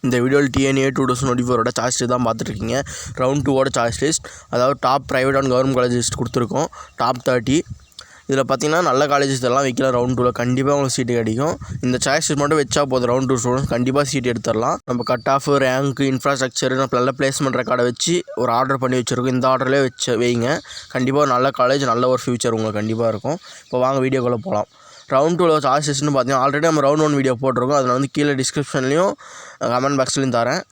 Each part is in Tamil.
இந்த வீடியோவில் TNA 2024 சாய்ஸ் லிஸ்ட் தான் பார்த்துட்ருக்கீங்க. ரவுண்ட் 2 சாய்ஸ் லிஸ்ட், அதாவது top private and government college list கொடுத்துருக்கோம். டாப் 30 இதில் பார்த்தீங்கன்னா நல்ல காலேஜஸ் எல்லாம் வைக்கலாம். ரவுண்ட் 2 கண்டிப்பாக உங்களுக்கு சீட்டு கிடைக்கும். இந்த சாய்ஸ் லிஸ்ட் மட்டும் வச்சா போதும், ரவுண்ட் 2 ஸ்டூடெண்ட்ஸ் கண்டிப்பாக சீட் எடுத்துடலாம். நம்ம கட் ஆஃப், ரேங்க், இன்ஃப்ராஸ்ட்ரக்சர், நம்ம நல்ல பிளேஸ்மெண்ட் ரெக்கார்டை வச்சு ஒரு ஆர்டர் பண்ணி வச்சுருக்கோம். இந்த ஆர்டர்லேயே வச்சு வைங்க. கண்டிப்பாக நல்ல காலேஜ், நல்ல ஒரு ஃபியூச்சர் உங்களுக்கு கண்டிப்பாக இருக்கும். இப்போ வாங்க வீடியோக்குள்ளே போகலாம். ரவுண்ட் 2 சாய்ஸ் லிஸ்ட்னு பார்த்தீங்கன்னா ஆல்ரெடி நம்ம ரவுண்ட் 1 வீடியோ போட்டிருக்கோம். அதில் வந்து கீழே டிஸ்கிரிப்ஷன்லேயும் கமெண்ட் பாக்ஸ்லையும் தரேன்.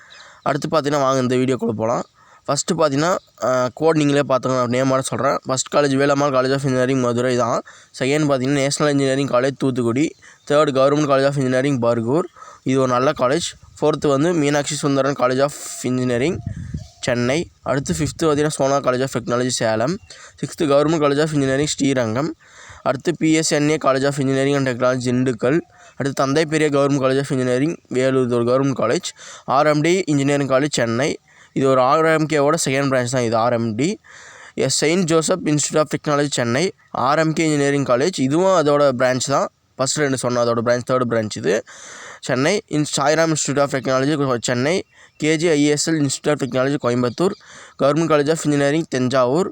அடுத்து பார்த்தீங்கன்னா வாங்க இந்த வீடியோக்குள்ளே போகலாம். ஃபஸ்ட்டு பார்த்தீங்கன்னா கோட் நீங்களே பார்த்துங்க, நான் நேமோட சொல்கிறேன். First college Velammal college of engineering Madurai தான். செகண்ட் பார்த்தீங்கன்னா national engineering college Thoothukudi. Third government college of engineering Bargur, இது ஒரு நல்ல காலேஜ். ஃபோர்த்து வந்து Meenakshi Sundaran college of engineering Chennai. அடுத்து ஃபிஃப்த்து பார்த்தீங்கன்னா Sona college of technology Salem. Sixth government college of engineering Srirangam. அடுத்து PSNA college of engineering and technology Dindigul. அடுத்து Thanthai Periyar government college of engineering Vellore, இது ஒரு government college. RMD engineering college Chennai, இது ஒரு RMKவோட செகண்ட் பிரான்ச் தான் இது RMD. Saint Joseph institute of technology Chennai, RMK engineering college, இதுவும் அதோட பிரான்ச் தான். ஃபஸ்ட் ரெண்டு சொன்ன அதோட பிரான்ச், தேர்ட் பிரான்ச் இது Chennai. Sairam institute of technology Chennai, KGISL institute of technology Coimbatore, government college of engineering Thanjavur,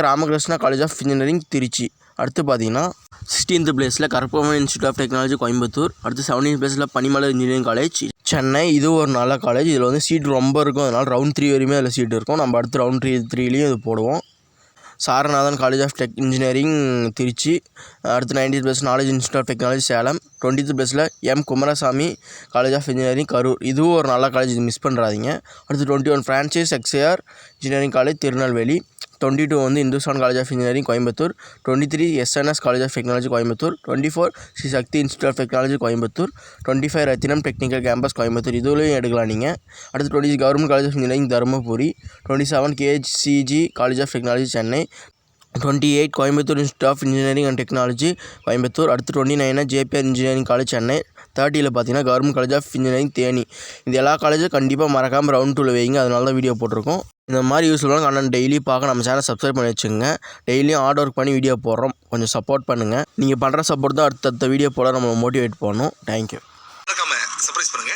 Ramakrishna college of engineering Trichy. அடுத்து பார்த்தீங்கன்னா 16th பிளேஸில் Karpagam institute of technology Coimbatore. அடுத்து 17th பிளேஸில் பனிமலர் இன்ஜினியரிங் காலேஜ் சென்னை, இது ஒரு நல்ல காலேஜ். இதில் வந்து சீட் ரொம்ப இருக்கும், அதனால் ரவுண்ட் 3 வரையுமே அதில் சீட் இருக்கும். நம்ம அடுத்து ரவுண்ட் 3லேயும் இது போடுவோம். Saranathan college of engineering Trichy. அடுத்து 19th place knowledge institute of technology Salem. 20th பிளேஸில் Kumarasamy college of engineering Karur, இதுவும் ஒரு நல்ல காலேஜ், இது மிஸ் பண்ணுறாதீங்க. அடுத்து 21 Francis XAR engineering college Tirunelveli. 22 வந்து Hindustan college of engineering Coimbatore. 23 SNS college of technology Coimbatore. 24 Sri Sakthi institute of technology Coimbatore. 25 Rathinam technical campus Coimbatore, இதுலையும் எடுக்கலாம் நீங்கள். அடுத்து 26 government college of engineering Dharmapuri. 27 KCG college of technology Chennai. 28 Coimbatore institute of engineering and technology Coimbatore. அடுத்து 29 JPR இன்ஜினியரிங் காலேஜ் சென்னை. 30 பார்த்தீங்கன்னா government college of engineering Theni. இது எல்லா காலேஜும் கண்டிப்பாக மறக்காமல் ரவுண்ட் 2 வைங்க, அதனால தான் வீடியோ போட்டிருக்கோம். இந்த மாதிரி யூஸ்ஃபுல்லான கண்டென்ட் டெய்லி பார்க்க நம்ம சேனல் சப்ஸ்கிரைப் பண்ணி வச்சுங்க. டெய்லியும் ஹார்ட் ஒர்க் பண்ணி வீடியோ போடுறோம், கொஞ்சம் சப்போர்ட் பண்ணுங்கள். நீங்கள் பண்ணுற சப்போர்ட் தான் அடுத்த வீடியோ போட நம்ம மோட்டிவேட் பண்ணணும். தேங்க்யூ. சர்ப்ரைஸ் பண்ணுங்கள்.